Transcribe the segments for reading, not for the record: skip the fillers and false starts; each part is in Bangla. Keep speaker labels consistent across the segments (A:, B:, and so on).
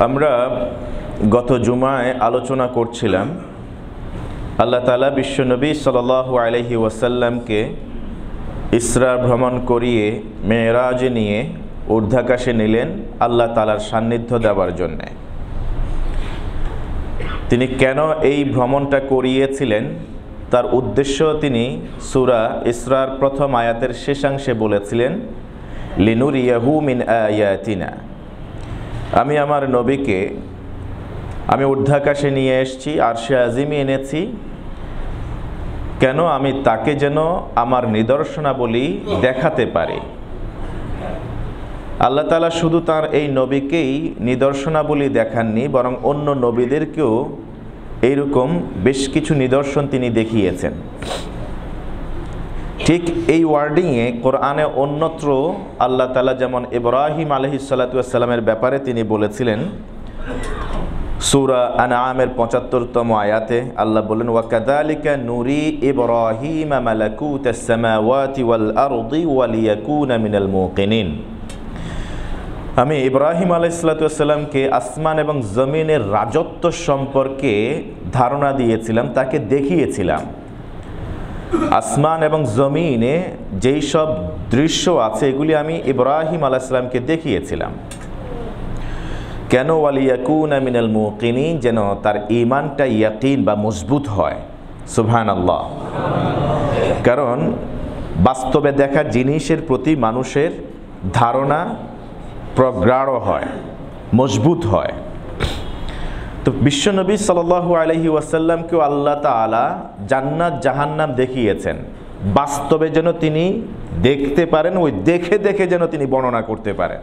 A: আমরা গত জুমায় আলোচনা করছিলাম আল্লাহ তাআলা বিশ্বনবী সাল্লাল্লাহু আলাইহি ওয়াসাল্লামকে ইসরা ভ্রমণ করিয়ে মেরাজে নিয়ে ঊর্ধ্বাকাশে নিলেন আল্লাহ তাআলার সান্নিধ্য দেওয়ার জন্যে। তিনি কেন এই ভ্রমণটা করিয়েছিলেন তার উদ্দেশ্য তিনি সূরা ইসরার প্রথম আয়াতের শেষাংশে বলেছিলেন, লিনুরিয়াহু মিন আয়াতিনা। আমি আমার নবীকে ঊর্ধ্বাকাশে নিয়ে এসেছি, আরশে আজিমে এনেছি, কেন আমি তাকে যেন আমার নিদর্শনাবলী দেখাতে পারি। আল্লাহ তাআলা শুধু তার এই নবীকেই নিদর্শনাবলী দেখাননি, বরং অন্য নবীদেরকেও এইরকম বেশ কিছু নিদর্শন তিনি দেখিয়েছেন। ঠিক এই ওয়ার্ডিংয়ে কোরআনে অন্যত্র আল্লাহ তাআলা যেমন ইব্রাহিম আলাইহিস সালাতু ওয়াস সালামের ব্যাপারে তিনি বলেছিলেন, সূরা আনআমের ৭৫তম আয়াতে আল্লাহ বলেন, ওয়া কাযালিকা নুরি ইব্রাহিমা মালাকুতাস সামাওয়াতি ওয়াল আরদি ওয়া লিয়াকুনা মিনাল মুকিনিন। আমি ইব্রাহিম আলাইহিস সালাতু ওয়াস সালামকে আসমান এবং জমিনের রাজত্ব সম্পর্কে ধারণা দিয়েছিলাম, তাকে দেখিয়েছিলাম। আসমান এবং জমিনে যেই সব দৃশ্য আছে এগুলি আমি ইব্রাহিম আলাইহিস সালামকে দেখিয়েছিলাম। কেন? ওয়ালিয়াকুনা মিনাল মুকিনিন, যেন তার ঈমানটা ইয়াকিন বা মজবুত হয়। সুবহানাল্লাহ। কারণ বাস্তবে দেখা জিনিসের প্রতি মানুষের ধারণা প্রগাঢ় হয়, মজবুত হয়। তো বিশ্বনবী সাল্লাল্লাহু আলাইহি ওয়াসাল্লামকেও আল্লাহ তাআলা জান্নাত জাহান্নাম দেখিয়েছেন, বাস্তবে যেন তিনি দেখতে পারেন, ওই দেখে দেখে যেন তিনি বর্ণনা করতে পারেন।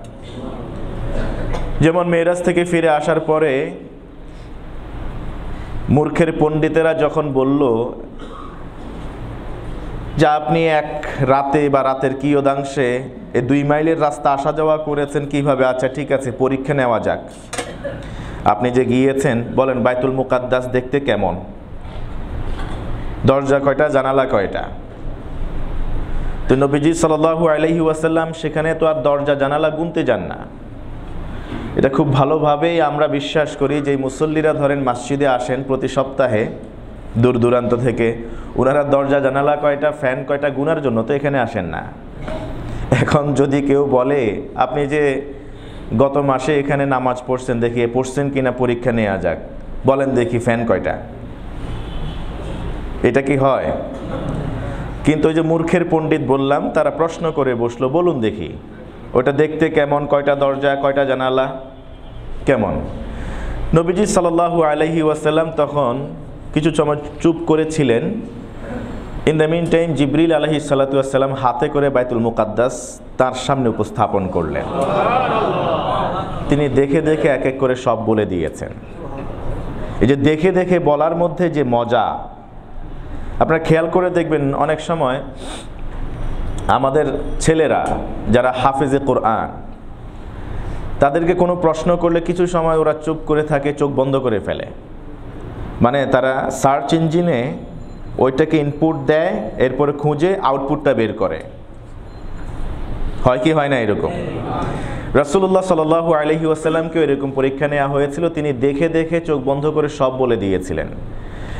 A: যেমন মেরাজ থেকে ফিরে আসার পরে মূর্খের পণ্ডিতেরা যখন বলল যে আপনি এক রাতে বা রাতের কিয়দাংশে এই ২ মাইলের রাস্তা আসা যাওয়া করেছেন কিভাবে? আচ্ছা ঠিক আছে, পরীক্ষা নেওয়া যাক। আপনি যে গিয়েছেন বলেন বাইতুল মুকাদ্দাস দেখতে কেমন? দরজা কয়টা, জানালা কয়টা? তো নবীজি সাল্লাল্লাহু আলাইহি ওয়াসাল্লাম সেখানে তো আর দরজা জানালা গুনতে যান না। এটা খুব ভালোভাবেই আমরা বিশ্বাস করি যে মুসল্লিরা ধরেন মসজিদে আসেন প্রতি সপ্তাহে দূর দূরান্ত থেকে, ওনারা দরজা জানালা কয়টা, ফ্যান কয়টা গুনার জন্য তো এখানে আসেন না। এখন যদি কেউ বলে আপনি যে গত মাসে এখানে নামাজ পড়ছেন, দেখি পড়ছেন কিনা পরীক্ষা নেওয়া যাক, বলেন দেখি ফ্যান কয়টা, এটা কি হয়? কিন্তু ওই যে মূর্খের পণ্ডিত বললাম, তারা প্রশ্ন করে বসলো, বলুন দেখি ওটা দেখতে কেমন, কয়টা দরজা, কয়টা জানালা, কেমন? নবীজি সাল্লাল্লাহু আলাইহি ওয়াসাল্লাম তখন কিছু সময় চুপ করেছিলেন। ইন দ্য মিন টাইম জিবরিল আলাইহিস সালাতু ওয়াস সালাম হাতে করে বাইতুল মুকাদ্দাস তার সামনে উপস্থাপন করলেন। তিনি দেখে দেখে এক এক করে সব বলে দিয়েছেন। এই যে দেখে দেখে বলার মধ্যে যে মজা, আপনারা খেয়াল করে দেখবেন অনেক সময় আমাদের ছেলেরা যারা হাফেজে কোরআন, তাদেরকে কোনো প্রশ্ন করলে কিছু সময় ওরা চুপ করে থাকে, চোখ বন্ধ করে ফেলে। মানে তারা সার্চ ইঞ্জিনে ওইটাকে ইনপুট দেয়, এরপরে খুঁজে আউটপুটটা বের করে। হয় কি হয় না এরকম? রাসূলুল্লাহ সাল্লাল্লাহু আলাইহি ওয়াসাল্লামকেও এরকম পরীক্ষা নেওয়া হয়েছিল। তিনি দেখে দেখে চোখ বন্ধ করে সব বলে দিয়েছিলেন।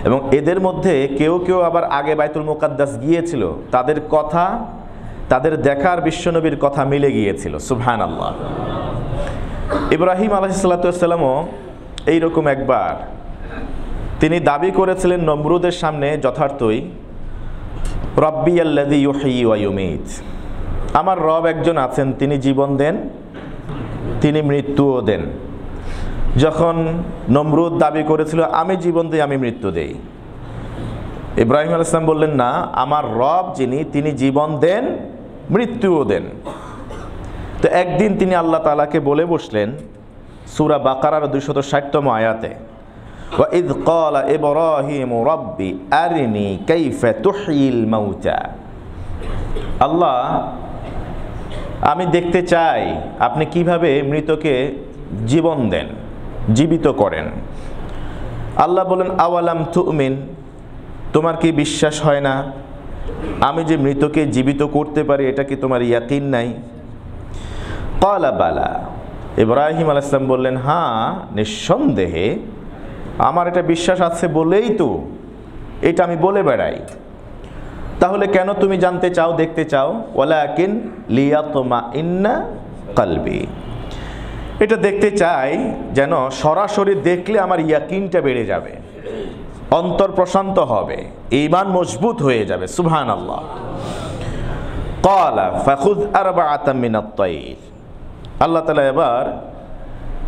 A: এবং এদের মধ্যে কেউ কেউ আবার আগে বাইতুল মুকাদ্দাস গিয়েছিল, তাদের কথা, তাদের দেখার বিশ্বনবীর কথা মিলে গিয়েছিল। সুবহানাল্লাহ। ইব্রাহিম আলাইহিস সালাতু ওয়াস সালামও এইরকম একবার তিনি দাবি করেছিলেন নমরুদের সামনে যথার্থই, রব্বিয়াল্লাযী ইউহয়ী ওয়া ইউমীত, আমার রব একজন আছেন, তিনি জীবন দেন, তিনি মৃত্যুও দেন। যখন নমরুদ দাবি করেছিল আমি জীবন দিই, আমি মৃত্যু দেই, ইব্রাহিম আলাইহিস সালাম বললেন না, আমার রব যিনি তিনি জীবন দেন, মৃত্যুও দেন। তো একদিন তিনি আল্লাহ তাআলাকে বলে বসলেন সূরা বাকারার ২৬০তম আয়াতে, ওয়া ইয ক্বালা ইব্রাহিমু রাব্বি আরিনি কাইফা তুহয়িল মাউতা। আল্লাহ, আমি দেখতে চাই আপনি কিভাবে মৃতকে জীবন দেন, জীবিত করেন। আল্লাহ বলেন, আওয়ালাম তুমিন, তোমার কি বিশ্বাস হয় না আমি যে মৃতকে জীবিত করতে পারি? এটা কি তোমার ইয়াকিন নাই? ক্বালা বালা, ইব্রাহিম আলাইহিস সালাম বললেন, হ্যাঁ নিঃসন্দেহে আমার এটা বিশ্বাস আছে বলেই তো এটা আমি বলে বেড়াই। তাহলে কেন তুমি জানতে চাও, দেখতে চাও? ওয়ালাকিন লিয়াতমাইন্না কলবি, এটা দেখতে চাই যেন সরাসরি দেখলে আমার ইয়াকিনটা বেড়ে যাবে, অন্তর প্রশান্ত হবে, ঈমান মজবুত হয়ে যাবে। সুবহানাল্লাহ। ক্বালা ফাখুয আরবাআতাম মিনাত তায়র, আল্লাহ তাআলা এবার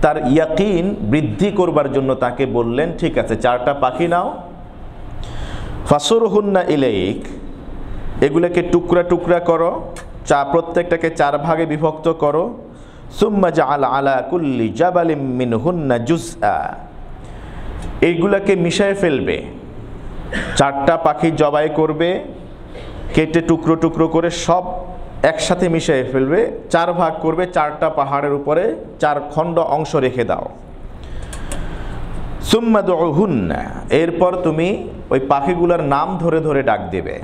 A: তার ইয়াকিন বৃদ্ধি করবার জন্য তাকে বললেন, ঠিক আছে 4টা পাখি নাও, ফাসুরহুন্না ইলাইক, এগুলোকে টুকরা টুকরা করো, প্রত্যেকটাকে 4 ভাগে বিভক্ত করো। সুম্মা জাআল আলা কুল্লি জাবালিম মিনহুন্না জুজআ, এইগুলাকে মিশায় ফেলবে, 4টা পাখি জবাই করবে, কেটে টুকরো টুকরো করে সব একসাথে মিশিয়ে ফেলবে, 4 ভাগ করবে, 4টা পাহাড়ের উপরে 4 খণ্ড অংশ রেখে দাও। সুম্মা দুউহুন্না, এরপর তুমি ওই পাখিগুলোর নাম ধরে ধরে ডাক দেবে।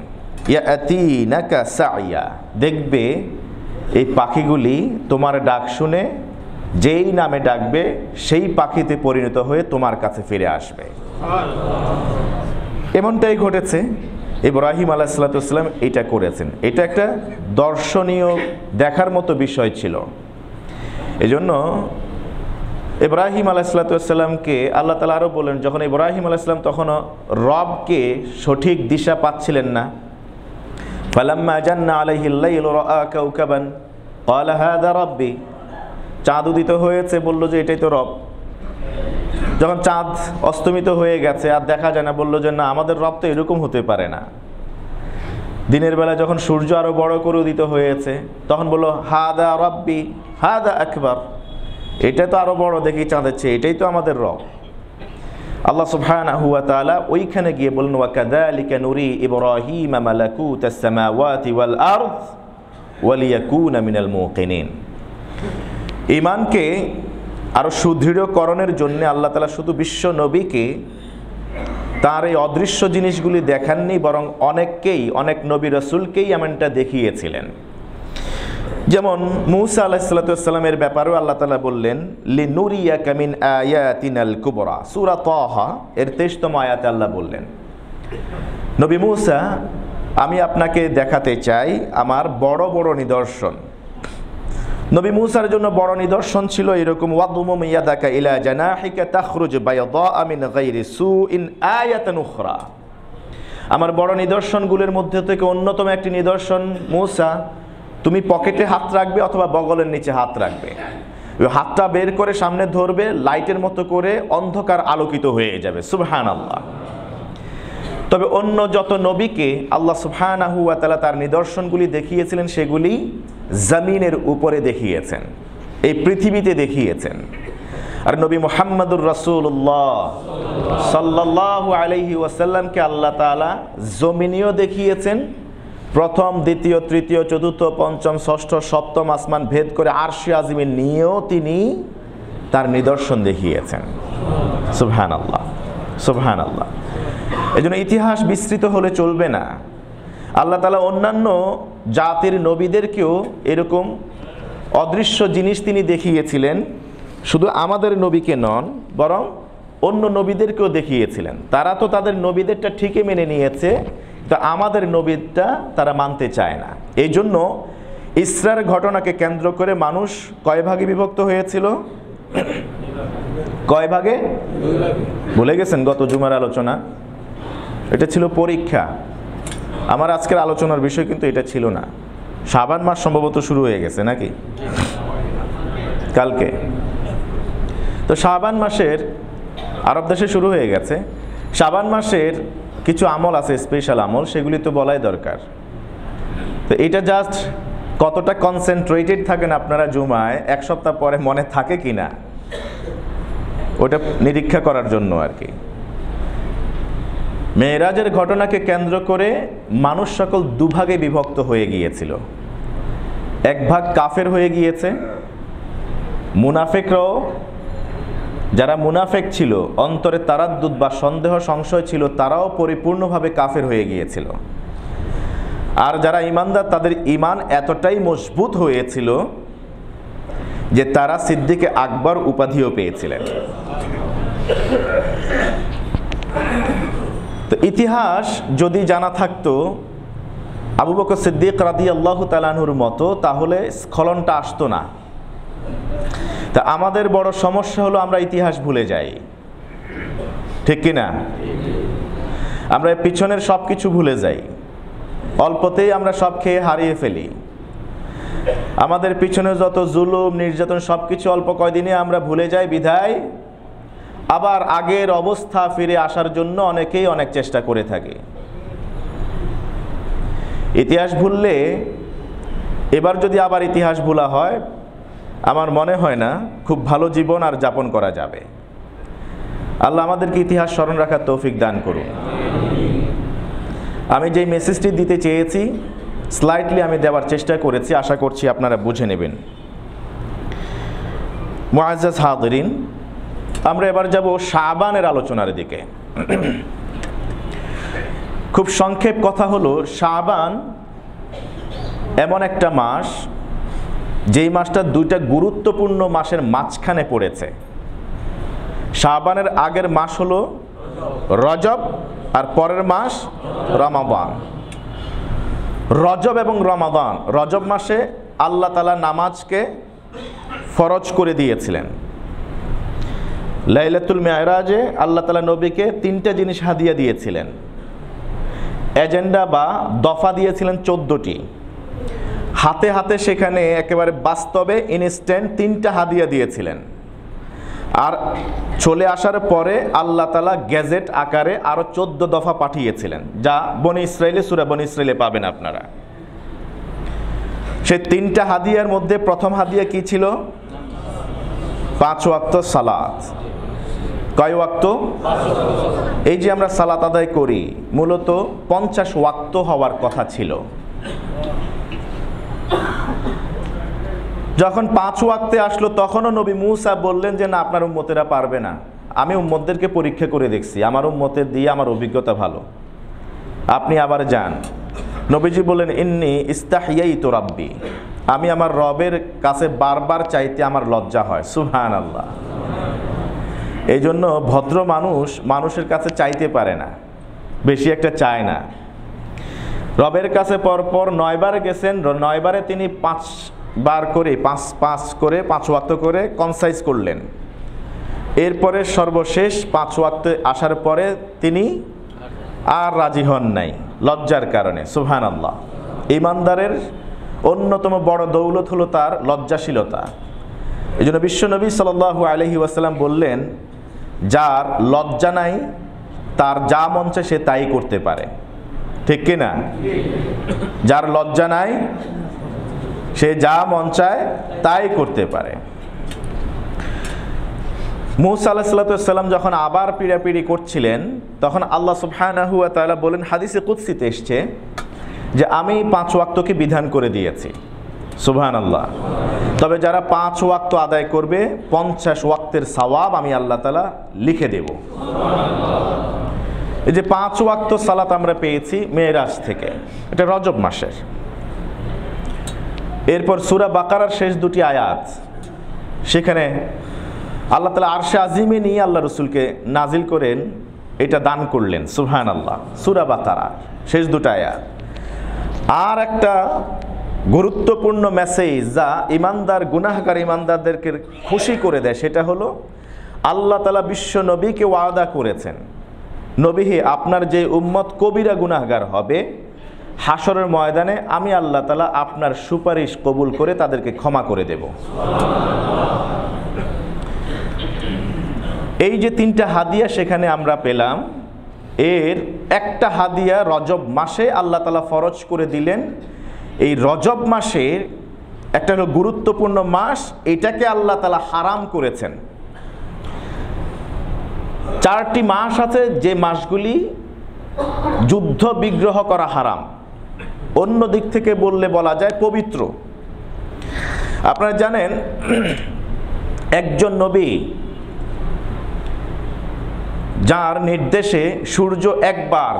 A: ইয়াতিনাকা সাইয়া, দেখবে এই পাখিগুলি তোমার ডাক শুনে যেই নামে ডাকবে সেই পাখিতে পরিণত হয়ে তোমার কাছে ফিরে আসবে। এমনটাই ঘটেছে। ইব্রাহিম আলাইহিস সালাম এটা করেছেন। এটা একটা দর্শনীয় দেখার মতো বিষয় ছিল। এজন্য ইব্রাহিম আলাইহিস সালামকে আল্লাহ তাআলা আরও বলেন, যখন ইব্রাহিম আলাইহিস সালাম তখনও রবকে সঠিক দিশা পাচ্ছিলেন না, ফালাম্মা জান্না আলাইহিল লাইলু রাআ কাওকাবান ক্বালা হাযা রাব্বি, চাঁদ উদিত হয়েছে, বলল যে এটাই তো রব। যখন চাঁদ অস্তমিত হয়ে গেছে আর দেখা যায় না, বলল যে না, আমাদের রব তো এরকম হতে পারে না। দিনের বেলা যখন সূর্য আরো বড় করে উদিত হয়েছে, তখন বলল হাদা রাব্বি হাদা আকবার, এটা তো আরো বড় দেখি চাঁদের চেয়ে, এটাই তো আমাদের রব। আল্লাহ সুবহানাহু ওয়া তাআলা ওইখানে গিয়ে বললেন, ওয়া কাযালিকা নুরি ইব্রাহিমা মালাকুতাস সামাওয়াতি ওয়াল আরদ ওয়া লিয়াকুনা মিনাল মুকিনিন। ঈমানকে আরো সুদৃঢ়করণের জন্য আল্লাহ তাআলা শুধু বিশ্ব নবীকে তার এই অদৃশ্য জিনিসগুলি দেখাননি, বরং অনেক নবী রাসূলকেই এমনটা দেখিয়েছিলেন। যেমন মূসা আলাইহিস সালামের ব্যাপারেও আল্লাহ তাআলা বললেন, লিনুরিয়াকা মিন আয়াতিনাল কুবরা, সূরা তাহা এর 23তম আয়াতে আল্লাহ বললেন, নবী মূসা, আমি আপনাকে দেখাতে চাই আমার বড় বড় নিদর্শন। নবী মূসার জন্য বড় নিদর্শন ছিল এরকম, ওয়াদুমুম ইয়াদাকা ইলা জানাহিকা তাখরুজ বায়দা মিন গায়রি সুইন আয়াতান উখরা। আমার বড় নিদর্শনগুলোর মধ্যে থেকে অন্যতম একটি নিদর্শন, মূসা তুমি পকেটে হাত রাখবে অথবা বগলের নিচে হাত রাখবে, ওই হাতটা বের করে সামনে ধরবে, লাইটের মতো করে অন্ধকার আলোকিত হয়ে যাবে। সুবহানাল্লাহ। তবে অন্য যত নবীকে আল্লাহ সুবহানাহু ওয়া তাআলা তার নিদর্শনগুলি দেখিয়েছিলেন, সেগুলি জমিনের উপরে দেখিয়েছেন, এই পৃথিবীতে দেখিয়েছেন। আর নবী মুহাম্মদুর রাসূলুল্লাহ সাল্লাল্লাহু আলাইহি ওয়াসাল্লামকে আল্লাহ তাআলা জমিনেও দেখিয়েছেন, প্রথম, দ্বিতীয়, তৃতীয়, চতুর্থ, পঞ্চম, ষষ্ঠ, সপ্তম আসমান ভেদ করে আরশে আজিমে নিয়েও তিনি তার নিদর্শন দেখিয়েছেন। সুবহানাল্লাহ, সুবহানাল্লাহ। এজন্য ইতিহাস বিস্তৃত হলে চলবে না। আল্লাহ তাআলা অন্যান্য জাতির নবীদেরকেও এরকম অদৃশ্য জিনিস তিনি দেখিয়েছিলেন, শুধু আমাদের নবীকে নন, বরং অন্য নবীদেরকেও দেখিয়েছিলেন। তারা তো তাদের নবীদেরটা ঠিকই মেনে নিয়েছে, তা আমাদের নবীরটা তারা মানতে চায় না। এই জন্য ইসরার ঘটনাকে কেন্দ্র করে মানুষ কয় ভাগে বিভক্ত হয়েছিল? কয় ভাগে? ভুলে গেছেন গত জুমার আলোচনা? এটা ছিল পরীক্ষা। আমার আজকের আলোচনার বিষয় কিন্তু এটা ছিল না। শাবান মাস সম্ভবত শুরু হয়ে গেছে নাকি কালকে? তো শাবান মাসের আরব দেশে শুরু হয়ে গেছে। শাবান মাসের কিছু আমল আছে, স্পেশাল আমল, সেগুলি তো বলাই দরকার। তো এটা জাস্ট কতটা কনসেন্ট্রেটেড থাকেন আপনারা জুমায়, এক সপ্তাহ পরে মনে থাকে কিনা ওটা নিরীক্ষা করার জন্য আর কি। মেরাজের ঘটনাকে কেন্দ্র করে মানুষ সকল দুভাগে বিভক্ত হয়ে গিয়েছিল। এক ভাগ কাফের হয়ে গিয়েছে, মুনাফিকরাও, যারা মুনাফিক ছিল, অন্তরে তারাদ্দুদ বা সন্দেহ সংশয় ছিল, তারাও পরিপূর্ণভাবে কাফের হয়ে গিয়েছিল। আর যারা ঈমানদার, তাদের ঈমান এতটাই মজবুত হয়েছিল যে তারা সিদ্দিকে আকবর উপাধিও পেয়েছিলেন। তো ইতিহাস যদি জানা থাকতো আবু বকর সিদ্দিক রাদিয়াল্লাহু তাআলা আনহুর মতো, তাহলে স্খলনটা আসতো না। তা আমাদের বড় সমস্যা হলো আমরা ইতিহাস ভুলে যাই, ঠিক কি না? আমরা পিছনের সব কিছু ভুলে যাই, অল্পতেই আমরা সব খেয়ে হারিয়ে ফেলি। আমাদের পিছনে যত জুলুম নির্যাতন সব কিছু অল্প কয়দিনে আমরা ভুলে যাই, বিধায় আবার আগের অবস্থা ফিরে আসার জন্য অনেকেই অনেক চেষ্টা করে থাকে। ইতিহাস ভুললে, এবার যদি আবার ইতিহাস ভুলা হয়, আমার মনে হয় না খুব ভালো জীবন আর যাপন করা যাবে। আল্লাহ আমাদেরকে ইতিহাস স্মরণ রাখার তৌফিক দান করুন। আমি যেই মেসেজটি দিতে চেয়েছি স্লাইডলি আমি দেওয়ার চেষ্টা করেছি, আশা করছি আপনারা বুঝে নেবেন। মুআজ্জাজ হাদিরিন, আমরা এবার যাব শাবানের আলোচনার দিকে। খুব সংক্ষেপ কথা হলো, শাবান এমন একটা মাস যেই মাসটা দুইটা গুরুত্বপূর্ণ মাসের মাঝখানে পড়েছে। শাবানের আগের মাস হলো রজব আর পরের মাস রমাদান। রজব এবং রমাদান, রজব মাসে আল্লাহ তাআলা নামাজকে ফরজ করে দিয়েছিলেন। লাইলাতুল মিরাজে আল্লাহ তাআলা নবীকে 3টা জিনিস হাদিয়া দিয়েছিলেন, এজেন্ডা বা দফা দিয়েছিলেন 14টি। হাতে হাতে সেখানে একেবারে বাস্তবে ইনস্ট্যান্ট 3টা হাদিয়া দিয়েছিলেন। আর চলে আসার পরে আল্লাহ তাআলা গ্যাজেট আকারে আরো 14 দফা পাঠিয়েছিলেন, যা বনি ইসরাইলে, সূরা বনি ইসরাইলে পাবেন আপনারা। সেই 3টা হাদিয়ার মধ্যে প্রথম হাদিয়া কি ছিল? 5 ওয়াক্ত সালাত। কয় ওয়াক্ত? এই যে আমরা সালাত আদায় করি, মূলত 50 ওয়াক্ত হওয়ার কথা ছিল। যখন 5 ওয়াক্তে আসলো, তখনও নবী মুসা বললেন যে না, আপনার উম্মতেরা পারবে না। আমি উম্মতদেরকে পরীক্ষা করে দেখছি, আমার উম্মতের দিয়ে আমার অভিজ্ঞতা ভালো, আপনি আবার যান। নবীজি বললেন, ইন্নী ইস্তাহিয়াইতু রাব্বি, আমি আমার রবের কাছে বারবার চাইতে আমার লজ্জা হয়। সুবহানাল্লাহ। এই জন্য ভদ্র মানুষ মানুষের কাছে চাইতে পারে না, বেশি একটা চায় না। রবের কাছে পরপর 9 বার গেছেন, 9 বারে তিনি 5 বার করে 5 ওয়াক্ত করে কনসাইজ করলেন। এরপরে সর্বশেষ 5 ওয়াক্তে আসার পরে তিনি আর রাজি হন নাই লজ্জার কারণে। সুবহানাল্লাহ। ঈমানদারের অন্যতম বড় দৌলত হলো তার লজ্জাশীলতা। এই জন্য বিশ্বনবী সাল্লাল্লাহু আলাইহি ওয়াসাল্লাম বললেন, যার লজ্জা নাই তার যা মন চায় সে তাই করতে পারে, ঠিক কি না? যার লজ্জা নাই সে যা মন চায় তাই করতে পারে। মুসা আলাইহিস সালাম যখন আবার পিড়াপিড়ি করছিলেন, তখন আল্লাহ সুবহানাহু ওয়া তাআলা বলেন, হাদিসে কুদসিতে এসেছে যে আমি 5 ওয়াক্তকে বিধান করে দিয়েছি। সুবহানাল্লাহ। তবে যারা 5 ওয়াক্ত আদায় করবে 50 ওয়াক্তের সওয়াব আমি আল্লাহ তাআলা লিখে দেব। এই যে 5 ওয়াক্ত সালাত আমরা পেয়েছি মেরাজ থেকে, এটা রজব মাসের। এরপর সূরা বাকারার শেষ 2টি আয়াত, সেখানে আল্লাহ তাআলা আরশে আজিমে নিয়ে আল্লাহ রসুলকে নাজিল করেন, এটা দান করলেন। সুবহানাল্লাহ। সূরা বাকারা শেষ 2টা আয়াত। আর একটা গুরুত্বপূর্ণ মেসেজ যা ইমানদার গুনাহগার ইমানদারদেরকে খুশি করে দেয়, সেটা হলো আল্লাহ তাআলা বিশ্ব নবীকে ওয়াদা করেছেন, নবী হে, আপনার যে উম্মত কবিরা গুনাহগার হবে, হাসরের ময়দানে আমি আল্লাহ তাআলা আপনার সুপারিশ কবুল করে তাদেরকে ক্ষমা করে দেব। এই যে 3টা হাদিয়া সেখানে আমরা পেলাম, এর একটা হাদিয়া রজব মাসে আল্লাহ তাআলা ফরজ করে দিলেন। এই রজব মাসের একটা হলো গুরুত্বপূর্ণ মাস, এটাকে আল্লাহ তাআলা হারাম করেছেন। 4টি মাস আছে যে মাসগুলি যুদ্ধ বিগ্রহ করা হারাম, অন্য দিক থেকে বললে বলা যায় পবিত্র। আপনারা জানেন, একজন নবী যার নির্দেশে সূর্য একবার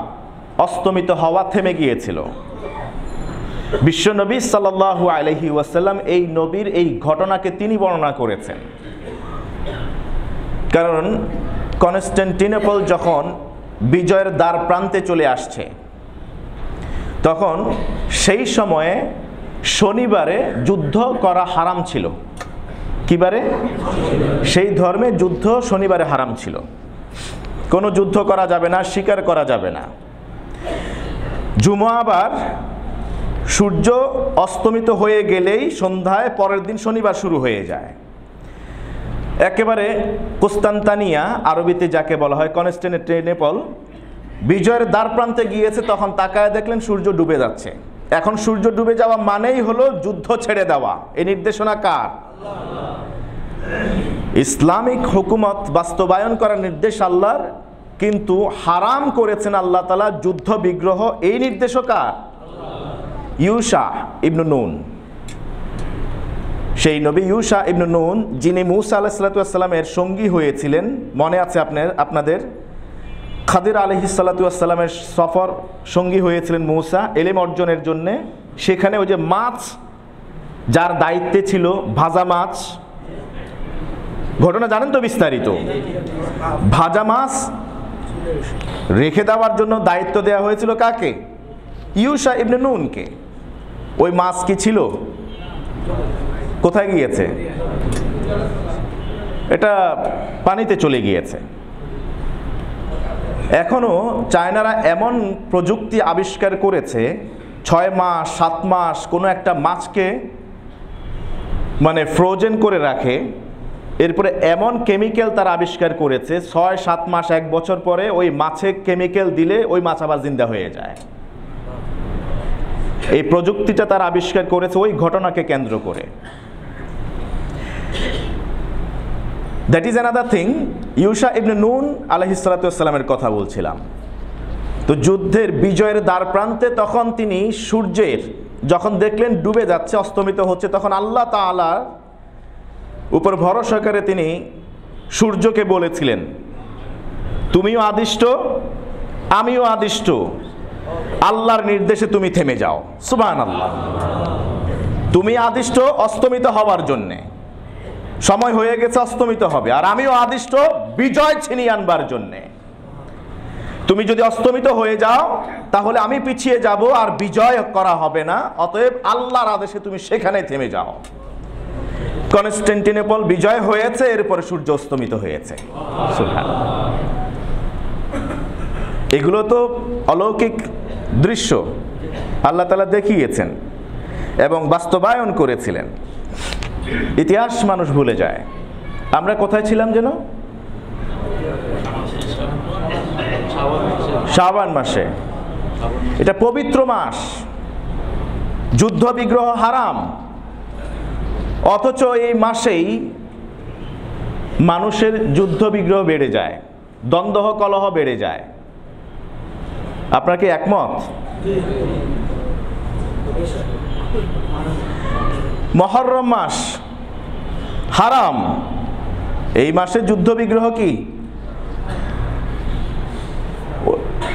A: অস্তমিত হওয়া থেমে গিয়েছিল, বিশ্বনবী সাল্লাল্লাহু আলাইহি ওয়াসাল্লাম এই নবীর এই ঘটনাকে তিনি বর্ণনা করেছেন। কারণ কনস্টান্টিনোপল যখন বিজয়ের দ্বার প্রান্তে চলে আসছে, তখন সেই সময়ে শনিবারে যুদ্ধ করা হারাম ছিল। কিবারে? সেই ধর্মে যুদ্ধ শনিবারে হারাম ছিল। কোনো যুদ্ধ করা যাবে না, শিকার করা যাবে না। জুমআবার সূর্য অস্তমিত হয়ে গেলেই সন্ধ্যায় পরের দিন শনিবার শুরু হয়ে যায়। একেবারে কুস্তান্তানিয়া, আরবিতে যাকে বলা হয় কনস্টান্টিনোপল, বিজয়ের দ্বার প্রান্তে গিয়েছে, তখন তাকায় দেখলেন সূর্য ডুবে যাচ্ছে। এখন সূর্য ডুবে যাওয়া মানেই হলো যুদ্ধ ছেড়ে দেওয়া। এই নির্দেশনা কার? ইসলামিক হুকুমত বাস্তবায়ন করার নির্দেশ আল্লাহর, কিন্তু হারাম করেছেন আল্লাহ তাআলা যুদ্ধ বিগ্রহ। এই নির্দেশও কার? ইউশা ইবনু নুন। সেই নবী ইউশা ইবনু নুন, যিনি মূসা আলাইহিস সালামের সঙ্গী হয়েছিলেন, মনে আছে আপনাদের? খাদির আলাইহিস সালামের সফর সঙ্গী হয়েছিলেন মূসা ইলম অর্জনের জন্যে। সেখানে ওই যে মাছ যার দায়িত্বে ছিল, ভাজা মাছ, ঘটনা জানেন তো বিস্তারিত। ভাজা মাছ রেখে দেওয়ার জন্য দায়িত্ব দেওয়া হয়েছিল কাকে? ইউশা ইবনে নুনকে। ওই মাছ কি ছিল? কোথায় গিয়েছে? এটা পানিতে চলে গিয়েছে। এখনো চায়নারা এমন প্রযুক্তি আবিষ্কার করেছে, 6 মাস 7 মাস কোনো একটা মাছকে মানে ফ্রোজেন করে রাখে। এরপরে এমন কেমিক্যাল তারা আবিষ্কার করেছে, 6-7 মাস 1 বছর পরে ওই মাছে কেমিক্যাল দিলে ওই মাছ আবার জিন্দা হয়ে যায়। এই প্রযুক্তিটা তারা আবিষ্কার করেছে ওই ঘটনাকে কেন্দ্র করে। That is another thing. ইউশা ইবনে নুন আলাইহিস সালামের কথা বলছিলাম। তো যুদ্ধের বিজয়ের দ্বার প্রান্তে তখন তিনি সূর্যের যখন দেখলেন ডুবে যাচ্ছে, অস্তমিত হচ্ছে, তখন আল্লাহ তাআলার উপর ভরসা করে তিনি সূর্যকে বলেছিলেন, তুমিও আদিষ্ট, আমিও আদিষ্ট, আল্লাহর নির্দেশে তুমি থেমে যাও। সুবহানাল্লাহ। তুমি আদিষ্ট অস্তমিত হওয়ার জন্যে, সময় হয়ে গেছে অস্তমিত হবে, আর আমিও আদিষ্ট বিজয় ছিনিয়ে আনবার জন্যে। তুমি যদি অস্তমিত হয়ে যাও তাহলে আমি পিছিয়ে যাব আর বিজয় করা হবে না। অতএব আল্লাহর আদেশে তুমি সেখানে থেমে যাও। কনস্টান্টিনোপল বিজয় হয়েছে, এরপরে সূর্য অস্তমিত হয়েছে। সুবহানাল্লাহ। এগুলো তো অলৌকিক দৃশ্য আল্লাহ তাআলা দেখিয়েছেন এবং বাস্তবায়ন করেছিলেন। ইতিহাস মানুষ ভুলে যায়। আমরা কোথায় ছিলাম যেন? শাবান মাসে। এটা পবিত্র মাস, যুদ্ধ বিগ্রহ হারাম, অথচ এই মাসেই মানুষের যুদ্ধ বিগ্রহ বেড়ে যায়, দ্বন্দ্ব কলহ বেড়ে যায়। আপনার কি একমত? মুহররম মাস হারাম, এই মাসে যুদ্ধ বিগ্রহ কি?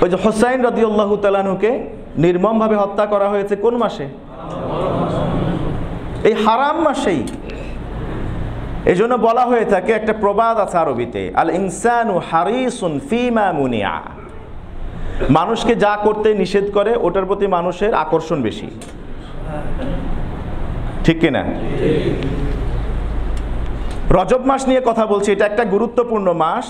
A: ওই যে হুসাইন রাদিয়াল্লাহু তাআলা আনহুকে নির্মমভাবে হত্যা করা হয়েছে কোন মাসে? এই হারাম মাসেই। এই জন্য বলা হয়ে থাকে, একটা প্রবাদ আছে আরবিতে, আল ইনসানু হারিসুন ফিমা মুনিয়া। মানুষকে যা করতে নিষেধ করে ওটার প্রতি মানুষের আকর্ষণ বেশি, ঠিক কিনা? রজব মাস নিয়ে কথা বলছি। এটা একটা গুরুত্বপূর্ণ মাস,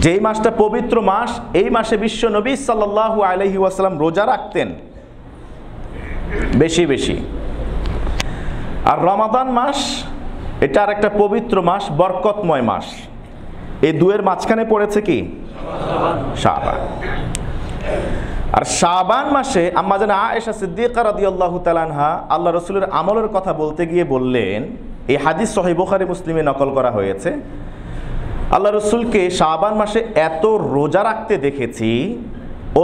A: যেই মাসটা পবিত্র মাস। এই মাসে বিশ্ব নবী সাল্লাল্লাহু আলাইহি ওয়াসাল্লাম রোজা রাখতেন বেশি বেশি। আর রমাদান মাস, এটা আর একটা পবিত্র মাস, বরকতময় মাস। এই দুয়ের মাঝখানে পড়েছে কি? শাবান। আর শাবান মাসে আম্মা জান আয়েশা সিদ্দিকা রাদিয়াল্লাহু তাআলা আনহা আল্লাহ রাসূলের আমলের কথা বলতে গিয়ে বললেন, এই হাদিস সহিহ বুখারী মুসলিমে নকল করা হয়েছে, আল্লাহ রাসূলকে শাবান মাসে এত রোজা রাখতে দেখেছি,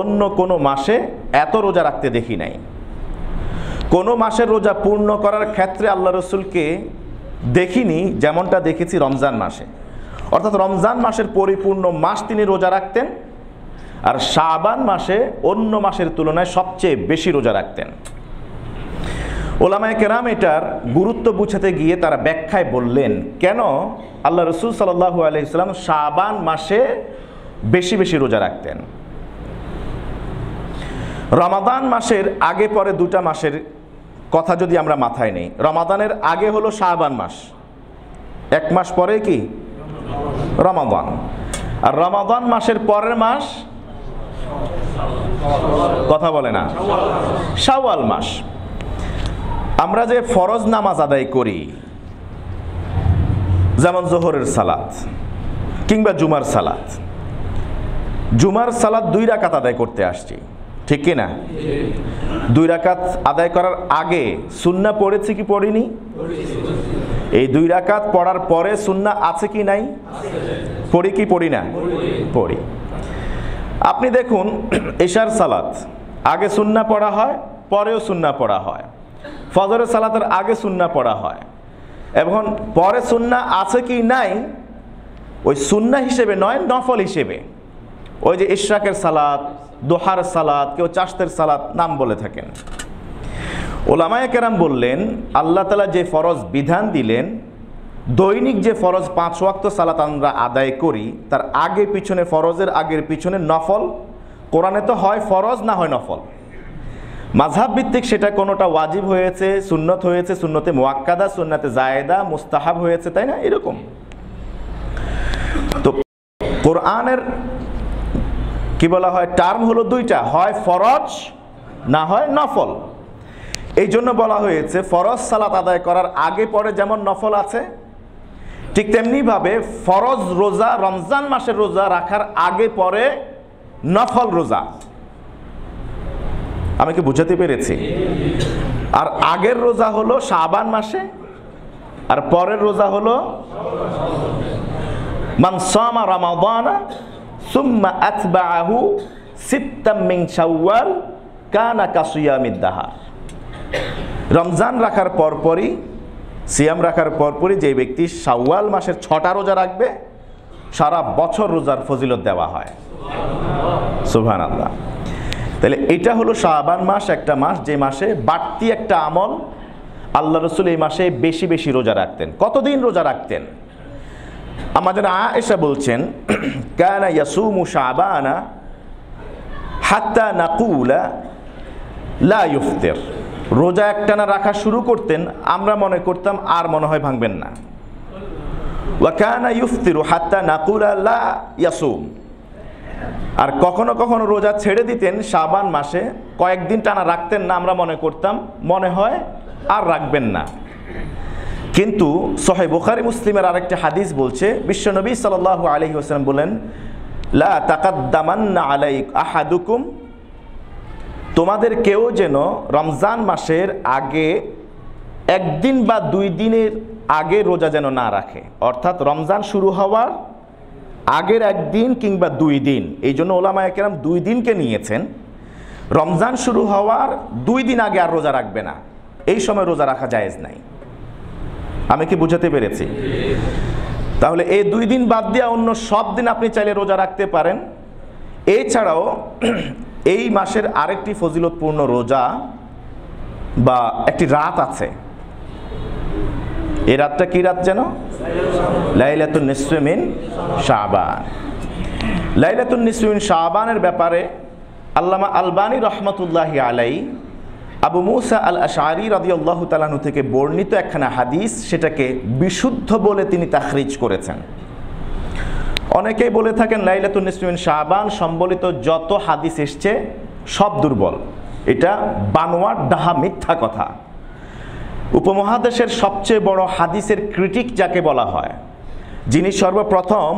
A: অন্য কোনো মাসে এত রোজা রাখতে দেখি নাই। কোনো মাসের রোজা পূর্ণ করার ক্ষেত্রে আল্লাহ রাসূলকে দেখিনি যেমনটা দেখেছি রমজান মাসে। অর্থাৎ রমজান মাসের পরিপূর্ণ মাস তিনি রোজা রাখতেন। আর শাবান মাসে অন্য মাসের তুলনায় সবচেয়ে বেশি রোজা রাখতেন। ওলামায়ে কেরাম এটার গুরুত্ব বুঝাতে গিয়ে তারা ব্যাখ্যায় বললেন কেন আল্লাহ রসুল সাল্লাল্লাহু আলাইহি ওয়াসাল্লাম শাবান মাসে বেশি বেশি রোজা রাখতেন। রমাদান মাসের আগে পরে দুটা মাসের কথা যদি আমরা মাথায় নেই, রমাদানের আগে হলো শাবান মাস, এক মাস পরে কি রমাদান, আর রমাদান মাসের পরের মাস কথা বলে না শাওয়াল মাস। আমরা যে ফরজ নামাজ আদায় করি যেমন জোহরের সালাত কিংবা জুমার সালাত, জুমার সালাত 2 রাকাত আদায় করতে আসছি, ঠিক কি না? 2 রাকাত আদায় করার আগে সুন্নাহ পড়েছি কি পড়িনি? এই 2 রাকাত পড়ার পরে সুন্নাহ আছে কি নাই? পড়ি কি পড়ি না? পড়ি। আপনি দেখুন ইশার সালাত আগে সুন্নাহ পড়া হয়, পরেও সুন্নাহ পড়া হয়, ফজরের সালাতের আগে সুন্নাহ পড়া হয়, এবং পরে সুন্নাহ আছে কি নাই ওই সুন্নাহ হিসেবে নয়, নফল হিসেবে। ওই যে ইশরাকের সালাত, দোহার সালাত, কেউ চাশতের সালাত নাম বলে থাকেন। ওলামায়ে কেরাম বললেন আল্লাহ তাআলা যে ফরজ বিধান দিলেন, দৈনিক যে ফরজ 5 ওয়াক্ত সালাত আমরা আদায় করি, তার আগে পিছনে, ফরজের আগের পিছনে নফল। কোরআনে তো হয় ফরজ না হয় নফল। মাযহাব ভিত্তিক সেটা কোনোটা ওয়াজিব হয়েছে, সুন্নত হয়েছে, সুন্নতে মুআক্কাদা, সুন্নতে জায়েদা, মুস্তাহাব হয়েছে, তাই না? এরকম। তো কোরআনের কি বলা হয়, টার্ম হলো 2টা, হয় ফরজ না হয় নফল। এই জন্য বলা হয়েছে ফরজ সালাত আদায় করার আগে পরে যেমন নফল আছে, ঠিক তেমনিভাবে ফরজ রোজা, রমজান মাসের রোজা রাখার আগে পরে নফল রোজা। আমি কি বুঝাতে পেরেছি? আর আগের রোজা হলো শাবান মাসে, আর পরের রোজা হলো মান সামা রমাদানা সুম্মা আতবাআহু সিত্তাম মিন শাওয়াল কানা কাসিয়ামিদ দাহার। রমজান রাখার পরপরই, সিয়াম রাখার পরপরই যে ব্যক্তি শাওয়াল মাসের 6টা রোজা রাখবে, সারা বছর রোজার ফজিলত দেওয়া হয়। সুবহানাল্লাহ। তাহলে এটা হলো শাবান মাস, একটা মাস যে মাসে বাড়তি একটা আমল। আল্লাহ রসুল এই মাসে বেশি বেশি রোজা রাখতেন। কতদিন রোজা রাখতেন? আমাদের আয়েশা বলছেন কানা ইয়াসুমু শাবানা হাত্তা নাকুলা লা ইফতির। রোজা একটানা রাখা শুরু করতেন, আমরা মনে করতাম আর মনে হয় ভাঙবেন না। ওয়া কানা ইফতিরু হাত্তা নাকুলা লা ইয়াসুম। আর কখনো কখনো রোজা ছেড়ে দিতেন শাবান মাসে, কয়েকদিন টানা রাখতেন না, আমরা মনে করতাম মনে হয় আর রাখবেন না। কিন্তু সহিহ বুখারী মুসলিমের আরেকটা হাদিস বলছে, বিশ্বনবী সাল্লাল্লাহু আলাইহি ওয়াসাল্লাম বলেন লা তাকাদ্দামান্না আলাইক আহাদুকুম, তোমাদের কেউ যেন রমজান মাসের আগে 1 দিন বা 2 দিনের আগে রোজা যেন না রাখে, অর্থাৎ রমজান শুরু হওয়ার আগের 1 দিন কিংবা 2 দিন। এই জন্য ওলামায়ে কেরাম 2 দিনকে নিয়েছেন। রমজান শুরু হওয়ার 2 দিন আগে আর রোজা রাখবে না, এই সময় রোজা রাখা জায়েজ নাই। আমি কি বুঝাতে পেরেছি? তাহলে এই 2 দিন বাদ দিয়ে অন্য সব দিন আপনি চাইলে রোজা রাখতে পারেন। এছাড়াও এই মাসের আরেকটি ফজিলতপূর্ণ রোজা বা একটি রাত আছে। এই রাতটা কি রাত যেন? লাইলাতুন নিসফি মিন শাবান। লাইলাতুন নিসফি মিন শাবানের ব্যাপারে আল্লামা আলবানী রহমতুল্লাহি আলাইহি আবু মুসা আল আশআরী রাদিয়াল্লাহু তাআলা আনহু থেকে বর্ণিত একখানা হাদিস, সেটাকে বিশুদ্ধ বলে তিনি তাখরিজ করেছেন। অনেকেই বলে থাকেন লাইলাতুন নিসফি মিন শাবান সম্বলিত যত হাদিস এসছে সব দুর্বল। এটা বানোয়াট, ডাহা, মিথ্যা কথা। উপমহাদেশের সবচেয়ে বড় হাদিসের ক্রিটিক যাকে বলা হয়, যিনি সর্বপ্রথম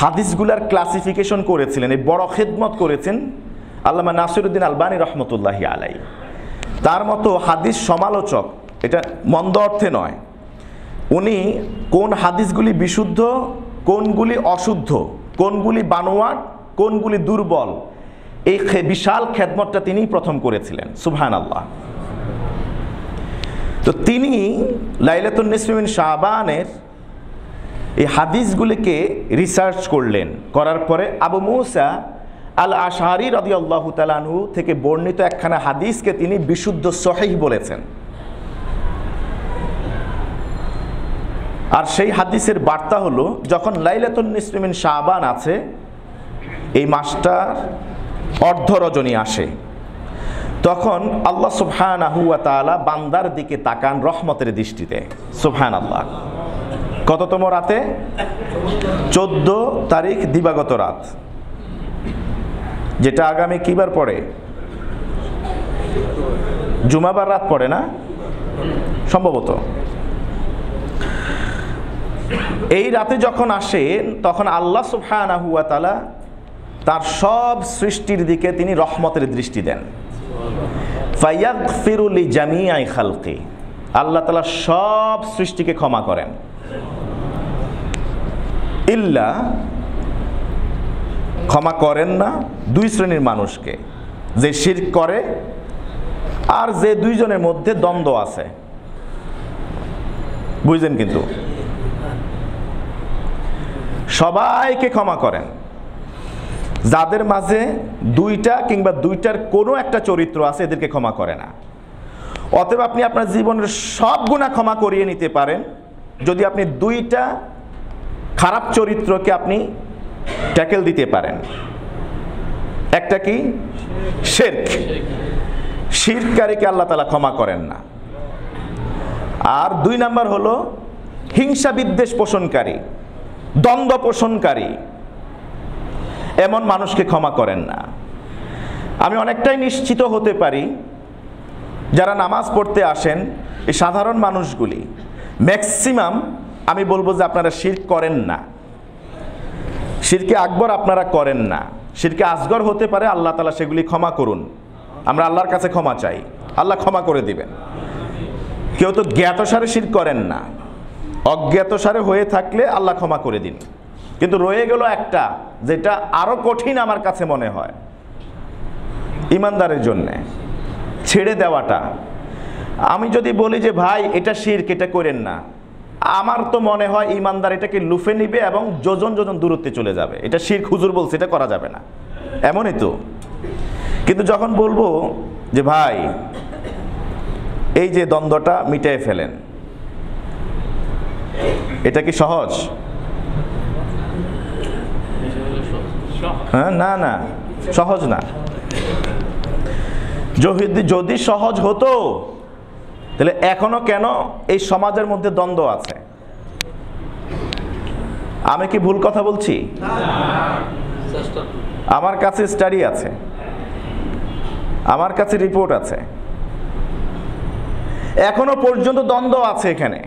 A: হাদিসগুলার ক্লাসিফিকেশন করেছিলেন, এই বড় খেদমত করেছেন আল্লামা নাসিরউদ্দিন আলবানী রহমতুল্লাহি আলাইহি। তার মতো হাদিস সমালোচক, এটা মন্দ অর্থে নয়, উনি কোন হাদিসগুলি বিশুদ্ধ, কোনগুলি অশুদ্ধ, কোনগুলি বানোয়াট, কোনগুলি দুর্বল, এই বিশাল খেদমতটা তিনিই প্রথম করেছিলেন। সুবহানাল্লাহ। তো তিনি লাইলাতুন নিসফি মিন শাবানের এই হাদিসগুলিকে রিসার্চ করলেন, করার পরে আবু মুসা আল আশআরী রাদিয়াল্লাহু তাআলা আনহু থেকে বর্ণিত একখানা হাদিসকে তিনি বিশুদ্ধ সহিহ বলেছেন। আর সেই হাদিসের বার্তা হলো, যখন লাইলাতুন নিসফি মিন শাবান আছে, এই মাসটার অর্ধ রজনী আসে, তখন আল্লাহ সুবহানাহু ওয়া তাআলা বান্দার দিকে তাকান রহমতের দৃষ্টিতে। সুবহানাল্লাহ। কততম রাতে? 14 তারিখ দিবাগত রাত, যেটা আগামী কিবার পড়ে? জুমাবার রাত পড়ে না সম্ভবত। এই রাতে যখন আসে, তখন আল্লাহ সুবহানাহু ওয়া তাআলা তার সব সৃষ্টির দিকে তিনি রহমতের দৃষ্টি দেন। ফায়াগফিরু লিজামিআই খালকি, আল্লাহ তাআলা সব সৃষ্টিকে ক্ষমা করেন, ইল্লা, ক্ষমা করেন না দুই শ্রেণীর মানুষকে, যে শিরক করে আর যে দুইজনের মধ্যে দ্বন্দ্ব আছে। বুঝলেন? কিন্তু সবাইকে ক্ষমা করেন, যাদের মাঝে দুইটা কিংবা দুইটার কোনো একটা চরিত্র আছে এদেরকে ক্ষমা করে না। অতএব আপনি আপনার জীবনের সব গুনাহ ক্ষমা করিয়ে নিতে পারেন যদি আপনি দুইটা খারাপ চরিত্রকে আপনি ট্যাকেল দিতে পারেন। একটা কি? শিরক। শিরককারীকে আল্লাহ তাআলা ক্ষমা করেন না। আর 2 নাম্বার হলো হিংসা বিদ্বেষ পোষণকারী, দ্বন্দ্ব পোষণকারী, এমন মানুষকে ক্ষমা করেন না। আমি অনেকটাই নিশ্চিত হতে পারি, যারা নামাজ পড়তে আসেন এই সাধারণ মানুষগুলি ম্যাক্সিমাম, আমি বলবো যে আপনারা শিরক করেন না। শিরকে আকবর আপনারা করেন না। শিরকে আসগর হতে পারে, আল্লাহ তাআলা সেগুলি ক্ষমা করুন। আমরা আল্লাহর কাছে ক্ষমা চাই, আল্লাহ ক্ষমা করে দিবেন। কেউ তো জ্ঞাতসারে শিরক করেন না, অজ্ঞাতসারে হয়ে থাকলে আল্লাহ ক্ষমা করে দিন। কিন্তু রয়ে গেল একটা, যেটা আরো কঠিন আমার কাছে মনে হয়, ইমানদারের জন্যে ছেড়ে দেওয়াটা। আমি যদি বলি যে ভাই এটা শিরক, এটা করেন না, আমার তো মনে হয় ইমানদার এটাকে লুফে নিবে এবং যোজন যোজন দূরত্বে চলে যাবে। এটা শিরক, হুজুর বলছে এটা করা যাবে না, এমনই তো। কিন্তু যখন বলবো যে ভাই এই যে দ্বন্দ্বটা মিটাই ফেলেন, এটা কি সহজ? হ্যাঁ, না না, সহজ না। যদি সহজ হতো তাহলে এখনো কেন এই সমাজের মধ্যে দ্বন্দ্ব আছে? আমি কি ভুল কথা বলছি? আমার কাছে স্টাডি আছে, আমার কাছে রিপোর্ট আছে, এখনো পর্যন্ত দ্বন্দ্ব আছে এখানে।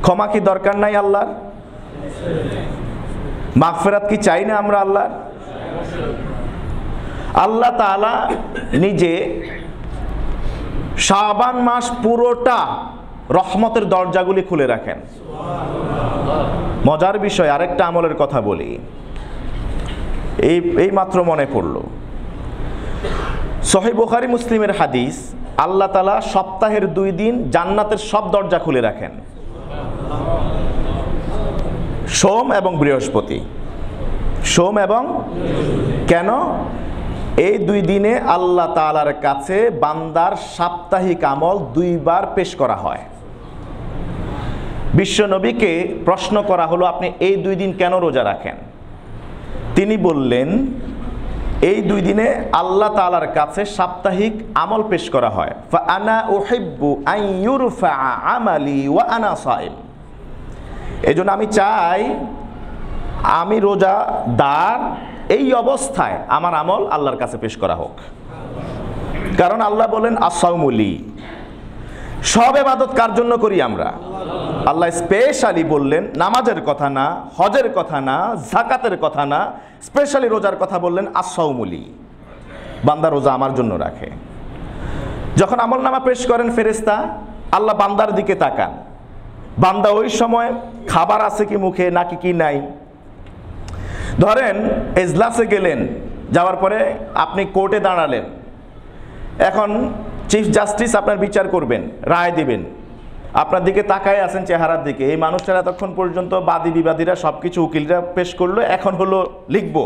A: ক্ষমা কি দরকার নাই আল্লাহর? মাগফিরাত কি চাই না আমরা আল্লাহর? আল্লাহ তাআলা নিজে শাবান মাস পুরোটা রহমতের দরজাগুলি খুলে রাখেন। মজার বিষয়, আরেকটা আমলের কথা বলি, এই মাত্র মনে পড়ল। সহিহ বুখারী মুসলিমের হাদিস, আল্লাহ তাআলা সপ্তাহের 2 দিন জান্নাতের সব দরজা খুলে রাখেন, সোম এবং বৃহস্পতি। সোম এবং কেন? এই 2 দিনে আল্লাহ তাআলার কাছে বান্দার সাপ্তাহিক আমল 2 বার পেশ করা হয়। বিশ্ব নবীকে প্রশ্ন করা হলো, আপনি এই 2 দিন কেন রোজা রাখেন? তিনি বললেন, এই 2 দিনে আল্লাহ তাআলার কাছে সাপ্তাহিক আমল পেশ করা হয়। ফাআনা উহিব্বু আন ইউরফা আমালি ওয়া আনা সাইম। এজন্য আমি চাই আমি রোজাদার এই অবস্থায় আমার আমল আল্লাহর কাছে পেশ করা হোক। কারণ আল্লাহ বলেন আস-সাওমুলি, সব ইবাদত কার জন্য করি আমরা? আল্লাহ স্পেশালি বললেন নামাজের কথা না, হজের কথা না, যাকাতের কথা না, স্পেশালি রোজার কথা বললেন আস-সাওমুলি, বান্দা রোজা আমার জন্য রাখে। যখন আমলনামা পেশ করেন ফেরেশতা, আল্লাহ বান্দার দিকে তাকান, বান্দা ওই সময় খাবার আছে কি মুখে নাকি কি নাই। ধরেন এজলাসে গেলেন, যাওয়ার পরে আপনি কোর্টে দাঁড়ালেন, এখন চিফ জাস্টিস আপনার বিচার করবেন, রায় দিবেন, আপনার দিকে তাকায় আছেন চেহারার দিকে। এই মানুষটারা এতক্ষণ পর্যন্ত বাদী বিবাদীরা সবকিছু উকিলরা পেশ করলো, এখন হলো লিখবো,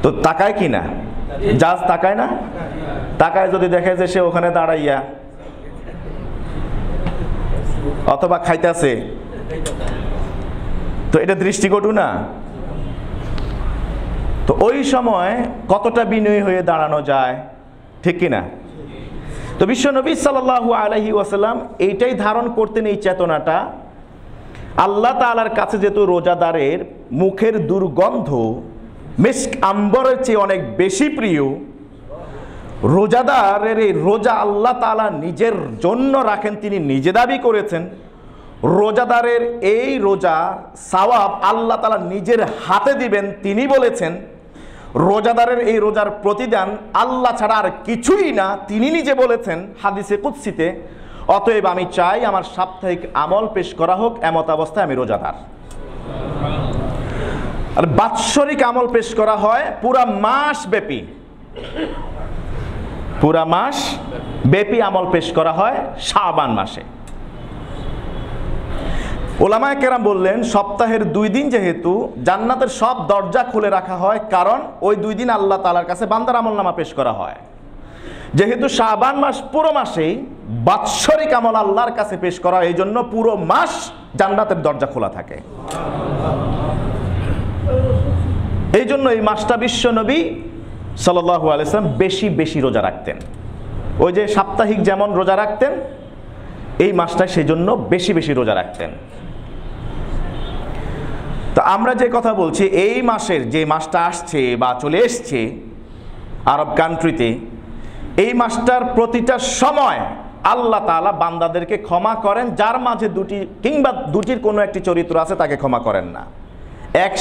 A: তো তাকায় কি না? জাজ তাকায় না? তাকায় যদি দেখে যে সে ওখানে দাঁড়াইয়া অথবা খাইতেছে, তো এটা দৃষ্টিকটু না? তো ওই সময় কতটা বিনয়ী হয়ে দাঁড়ানো যায়, ঠিক কিনা? তো বিশ্বনবী সাল্লাল্লাহু আলাইহি ওয়াসাল্লাম এইটাই ধারণ করতেন, এই চেতনাটা। আল্লাহ তাআলার কাছে যেহেতু রোজাদারের মুখের দুর্গন্ধ মিস্ক আম্বরের চেয়ে অনেক বেশি প্রিয়, রোজাদারের এই রোজা আল্লাহ তাআলা নিজের জন্য রাখেন, তিনি নিজে দাবি করেছেন। রোজাদারের এই রোজা সওয়াব আল্লাহ তাআলা নিজের হাতে দিবেন, তিনি বলেছেন। রোজাদারের এই রোজার প্রতিদান আল্লাহ ছাড়া আর কিছুই না, তিনি নিজে বলেছেন হাদিসে কুদসিতে। অতএব আমি চাই আমার সাপ্তাহিক আমল পেশ করা হোক, এমত অবস্থায় আমি রোজাদার। আর বাৎসরিক আমল পেশ করা হয় পুরা মাস ব্যাপী, পুরা মাস ব্যাপী আমল পেশ করা হয় শাবান মাসে। ওলামায়ে কেরাম বললেন সপ্তাহের 2 দিন যেহেতু জান্নাতের সব দরজা খুলে রাখা হয়, কারণ ওই 2 দিন আল্লাহ তাআলার কাছে বান্দার আমলনামা পেশ করা হয়। যেহেতু শাবান মাস পুরো মাসেই বাৎসরিক আমল আল্লাহর কাছে পেশ করা হয়, এই জন্য পুরো মাস জান্নাতের দরজা খোলা থাকে। এই জন্য এই মাসটা বিশ্ব নবী সাল্লাল্লাহু আলাইহি ওয়াসাল্লাম বেশি বেশি রোজা রাখতেন। ওই যে সাপ্তাহিক যেমন রোজা রাখতেন, এই মাসটায় সেই জন্য বেশি বেশি রোজা রাখতেন। তো আমরা যে কথা বলছি, এই মাসের যে মাসটা আসছে বা চলে এসছে আরব কান্ট্রিতে, এই মাসটার প্রতিটা সময় আল্লাহ তাআলা বান্দাদেরকে ক্ষমা করেন, যার মাঝে দুটি কিংবা দুটির কোনো একটি চরিত্র আছে তাকে ক্ষমা করেন না। 1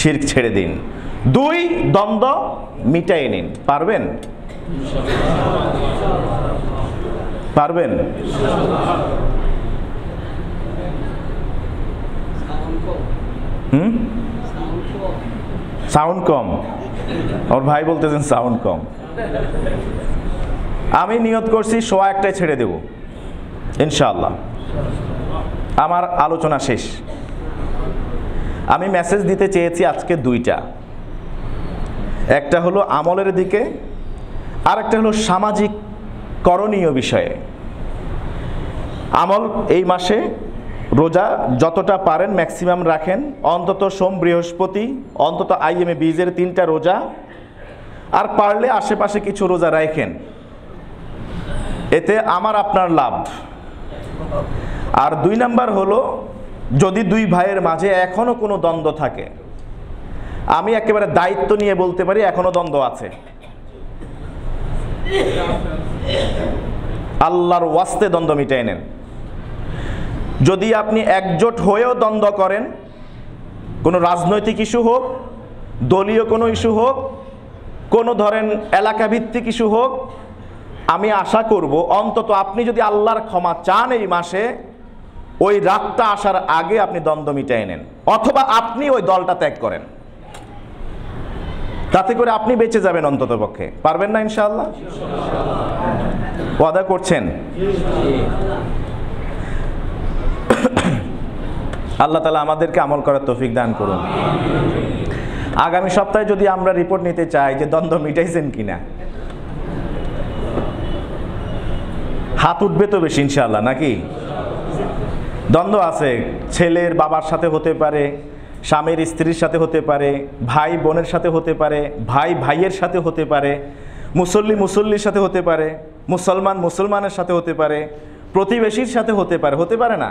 A: শিরক ছেড়ে দিন, 2 দ্বন্দ্ব মিটাই নিন। পারবেন? পারবেন? সাউন্ড কম? ওর ভাই বলতেছেন সাউন্ড কম। আমি নিয়ত করছি 1:15 ছেড়ে দেব ইনশাআল্লাহ। আমার আলোচনা শেষ। আমি মেসেজ দিতে চেয়েছি আজকে 2টা। একটা হলো আমলের দিকে, আর একটা হলো সামাজিক করণীয় বিষয়ে। আমল এই মাসে রোজা যতটা পারেন ম্যাক্সিমাম রাখেন, অন্তত সোম বৃহস্পতি অন্তত আইএমএ বীজের 3টা রোজা, আর পারলে আশেপাশে কিছু রোজা রাখেন, এতে আমার আপনার লাভ। আর 2 নাম্বার হলো, যদি 2 ভাইয়ের মাঝে এখনো কোনো দ্বন্দ্ব থাকে, আমি একেবারে দায়িত্ব নিয়ে বলতে পারি এখনো দ্বন্দ্ব আছে, আল্লাহর ওয়াস্তে দ্বন্দ্ব মিটাই নেন। যদি আপনি একজোট হয়েও দ্বন্দ্ব করেন, কোনো রাজনৈতিক ইস্যু হোক, দলীয় কোনো ইস্যু হোক, কোনো ধরেন এলাকা ভিত্তিক ইস্যু হোক, আমি আশা করব অন্তত আপনি যদি আল্লাহর ক্ষমা চান এই মাসে, ওই রাতটা আসার আগে আপনি দ্বন্দ্ব মিটাই নেন, অথবা আপনি ওই দলটা ত্যাগ করেন। তাতে করে আপনি বেঁচে যাবেন অন্তত পক্ষে। পারবেন না ইনশাআল্লাহ? ওয়াদা করছেন? আল্লাহ তাআলা আমাদেরকে আমল করার তৌফিক দান করুন। আগামী সপ্তাহে যদি আমরা রিপোর্ট নিতে চাই যে দ্বন্দ্ব মিটাইছেন কিনা, হাত উঠবে তো বেশি ইনশাআল্লাহ, নাকি? দ্বন্দ্ব আছে, ছেলের বাবার সাথে হতে পারে, স্বামীর স্ত্রীর সাথে হতে পারে, ভাই বোনের সাথে হতে পারে, ভাই ভাইয়ের সাথে হতে পারে, মুসল্লি মুসল্লির সাথে হতে পারে, মুসলমান মুসলমানের সাথে হতে পারে, প্রতিবেশীর সাথে হতে পারে, হতে পারে না?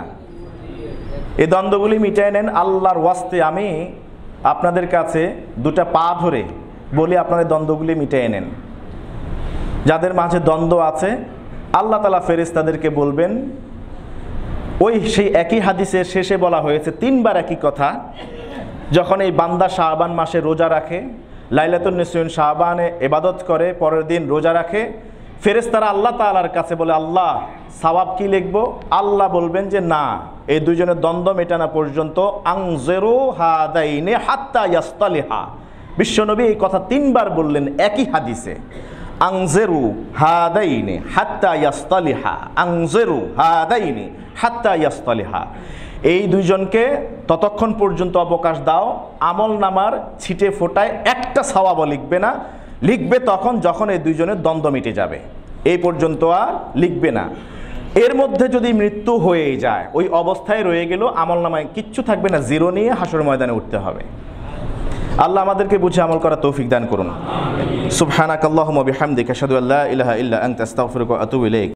A: এই দ্বন্দ্বগুলি মিটাই নেন আল্লাহর ওয়াস্তে। আমি আপনাদের কাছে 2টা পা ধরে বলি, আপনাদের দ্বন্দ্বগুলি মিটাই নেন। যাদের মাঝে দ্বন্দ্ব আছে, আল্লাহ তাআলা ফেরেশতাদেরকে বলবেন, ওই সেই একই হাদিসের শেষে বলা হয়েছে 3 বার একই কথা, যখন এই বান্দা শাবান মাসে রোজা রাখে, লাইলাতুন নিসফিন শাবানে ইবাদত করে, পরের দিন রোজা রাখে, ফেরেশতারা আল্লাহ তাআলার কাছে বলে, আল্লাহ সওয়াব কি লিখব? আল্লাহ বলবেন যে না, এই দুইজনের দ্বন্দ্ব মেটানো পর্যন্ত আনজিরু হাদাইনি হাত্তা ইয়াসতালিহা। বিশ্বনবী এই কথা 3 বার বললেন একই হাদিসে, আনজিরু হাদাইনি হাত্তা ইয়াসতালিহা, আনজিরু হাদাইনি হাত্তা ইয়াসতালিহা। এই দুইজনকে ততক্ষণ পর্যন্ত অবকাশ দাও, আমল নামার ছিটে ফোটায় একটা সওয়াবও লিখবে না, লিখবে তখন যখন এই দুইজনের দ্বন্দ্ব মিটে যাবে, এই পর্যন্ত আর লিখবে না। এর মধ্যে যদি মৃত্যু হয়ে যায়, ওই অবস্থায় রয়ে গেল, আমল নামায় কিচ্ছু থাকবে না, জিরো নিয়ে হাসর ময়দানে উঠতে হবে। আল্লাহ আমাদেরকে বুঝে আমল করা তৌফিক দান করুন। সুবহানাকাল্লাহুম্মা বিহামদিকা আশহাদু আল্লা ইলাহা ইল্লা আনতা আস্তাগফিরুকা ওয়া আতুবু ইলাইক।